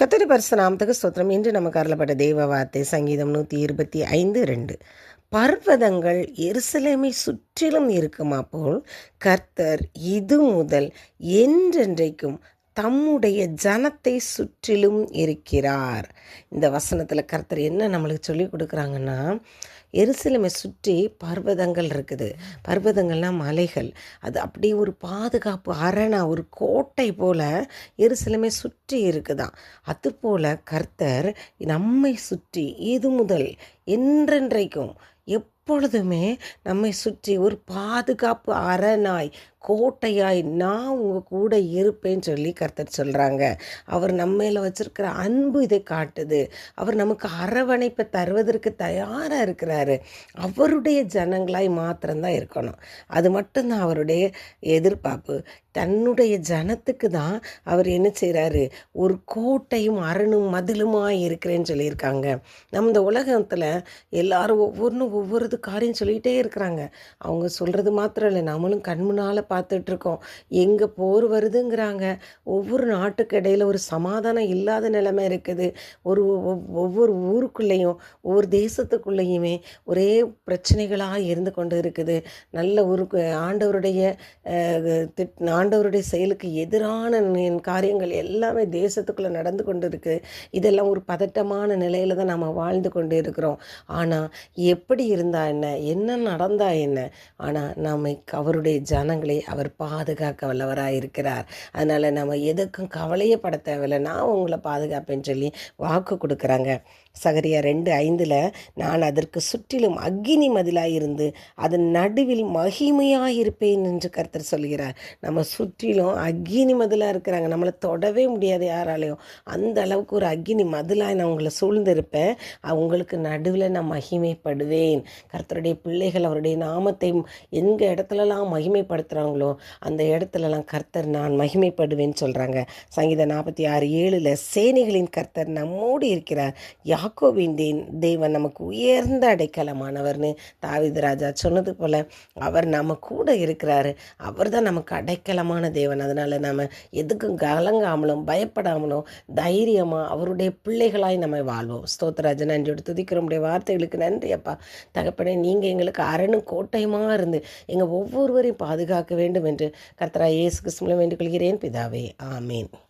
கர்த்தருடைய பரிசுத்த நாமத்துக்கு ஸ்தோத்திரம். இன்று நமக்கு அருளப்பட்ட தேவ வார்த்தை சங்கீதம் 125:2. பர்வதங்கள் எருசலேமை சுற்றிலும் இருக்குமா போல் கர்த்தர் இது முதல் என்றென்றைக்கும் தம்முடைய ஜனத்தை சுற்றிலும் இருக்கிறார். இந்த வசனத்தில் கர்த்தர் என்ன நம்மளுக்கு சொல்லி கொடுக்குறாங்கன்னா, எருசலேமை சுற்றி பர்வதங்கள் இருக்குது. பர்வதங்கள்னால் மலைகள். அது அப்படியே ஒரு பாதுகாப்பு அரணா, ஒரு கோட்டை போல் எருசலேமை சுற்றி இருக்குதாம். அதுபோல் கர்த்தர் நம்மை சுற்றி இது முதல் என்றென்றைக்கும் எப்பொழுதுமே நம்மை சுற்றி ஒரு பாதுகாப்பு அரணாய், கோட்டையாய் நான் உங்கள் கூட இருப்பேன்னு சொல்லி கர்த்தர் சொல்கிறாங்க. அவர் நம்ம மேலே வச்சுருக்கிற அன்பு இதை காட்டுது. அவர் நமக்கு அரவணைப்பை தருவதற்கு தயாராக இருக்கிறாரு. அவருடைய ஜனங்களாய் மாத்திரம்தான் இருக்கணும். அது மட்டும்தான் அவருடைய எதிர்பார்ப்பு. தன்னுடைய ஜனத்துக்கு தான் அவர் என்ன செய்கிறாரு, ஒரு கோட்டையும் அரணும் மதிலுமாய் இருக்கிறேன்னு சொல்லியிருக்காங்க. நம்ம இந்த உலகத்தில் எல்லாரும் ஒவ்வொரு காரியம் சொல்லிகிட்டே இருக்கிறாங்க. அவங்க சொல்கிறது மாத்திரம் இல்லை, நம்மளும் கண்முன்னால் பார்த்துட்ருக்கோம். எங்கே போர் வருதுங்கிறாங்க. ஒவ்வொரு நாட்டுக்கு இடையில் ஒரு சமாதானம் இல்லாத நிலைமை இருக்குது. ஒவ்வொரு ஊருக்குள்ளேயும் ஒவ்வொரு தேசத்துக்குள்ளேயுமே ஒரே பிரச்சனைகளாக இருந்து கொண்டு இருக்குது. நல்ல ஒரு ஆண்டவருடைய செயலுக்கு எதிரான காரியங்கள் எல்லாமே தேசத்துக்குள்ளே நடந்து கொண்டு இருக்குது. இதெல்லாம் ஒரு பதட்டமான நிலையில் தான் நம்ம வாழ்ந்து கொண்டு இருக்கிறோம். ஆனால் எப்படி இருந்தால் என்ன நடந்தால் என்ன, ஆனால் நம்மை அவருடைய ஜனங்களை அவர் பாதுகாக்க வல்லவராக இருக்கிறார். அதனால் நம்ம எதுக்கும் கவலையே பட தேவையில்லை, நான் உங்களை பாதுகாப்பேன்னு சொல்லி வாக்கு கொடுக்குறாங்க. சகரியா 2:5 நான் அதற்கு சுற்றிலும் அக்கினி மதிலாயிருந்து அதன் நடுவில் மகிமையாயிருப்பேன் என்று கர்த்தர் சொல்கிறார். நம்ம சுற்றிலும் அக்கினி மதிலாக இருக்கிறாங்க. நம்மளை தொடவே முடியாது யாராலையும். அந்த அளவுக்கு ஒரு அக்கினி மதிலாக நான் உங்களை சூழ்ந்திருப்பேன். அவங்களுக்கு நடுவில் நான் மகிமைப்படுவேன். கர்த்தருடைய பிள்ளைகள் அவருடைய நாமத்தை எந்த இடத்துலலாம் மகிமைப்படுத்துகிறாங்களோ அந்த இடத்துலலாம் கர்த்தர் நான் மகிமைப்படுவேன்னு சொல்கிறாங்க. சங்கீதம் 46:7 சேனைகளின் கர்த்தர் நம்மோடு இருக்கிறார், யாக்கோபின் தேவன் நமக்கு உயர்ந்த அடைக்கலமானவர்னு தாவீது ராஜா சொன்னது போல் அவர் நம்ம கூட இருக்கிறாரு. அவர் தான் நமக்கு அடைக்கலமான தேவன். அதனால் நம்ம எதுக்கும் கலங்காமலும் பயப்படாமலும் தைரியமாக அவருடைய பிள்ளைகளாய் நம்ம வாழ்வோம். ஸ்தோத்திரராஜா, நன்றியோடு துதிக்கிறோம். உடைய வார்த்தைகளுக்கு நன்றி அப்பா. தகப்பனே, நீங்கள் எங்களுக்கு அரணும் கோட்டையுமாக இருந்து எங்கள் ஒவ்வொருவரையும் பாதுகாக்க வேண்டும் என்று கர்த்தராகிய இயேசு கிறிஸ்து மூலம் வேண்டிக் கொள்கிறேன் பிதாவே. ஆமேன்.